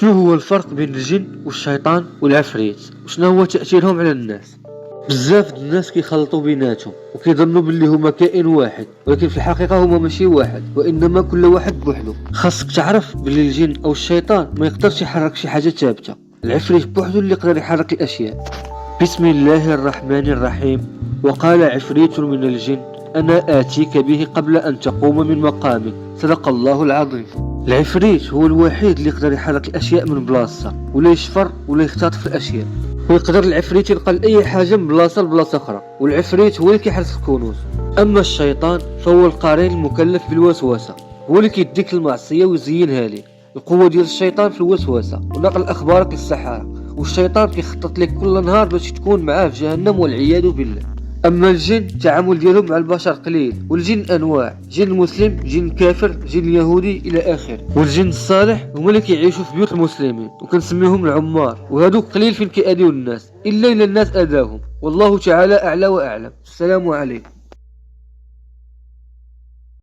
شنو هو الفرق بين الجن والشيطان والعفريت وشنو هو تأثيرهم على الناس؟ بزاف الناس كيخلطوا بيناتهم وكيظنوا باللي هما كائن واحد، ولكن في الحقيقة هما ماشي واحد، وإنما كل واحد بوحدو. خاصك تعرف باللي الجن أو الشيطان ما يقدرش يحرك شي حاجة ثابتة، العفريت بوحدو اللي يقدر يحرك الأشياء. بسم الله الرحمن الرحيم. وقال عفريت من الجن أنا آتيك به قبل أن تقوم من مقامك. صدق الله العظيم. العفريت هو الوحيد اللي يقدر يحرك الأشياء من بلاصة، ولا يشفر ولا يختطف الأشياء. ويقدر العفريت ينقل أي حاجة من بلاصة لبلاصة أخرى، والعفريت هو اللي كيحرس الكنوز. أما الشيطان فهو القرين المكلف بالوسوسة، هو اللي كيديك المعصية ويزينها لك. القوة ديال الشيطان في الوسوسة ونقل أخبارك للسحرة، والشيطان كيخطط لك كل نهار باش تكون معاه في جهنم والعياذ بالله. اما الجن التعامل ديالهم مع البشر قليل، والجن انواع، جن مسلم، جن كافر، جن يهودي الى اخره. والجن الصالح هما اللي كيعيشوا في بيوت المسلمين وكنسميهم العمار، وهذوك قليل فين كيأذيو الناس الا الناس اذاهم. والله تعالى اعلى واعلم. السلام عليكم.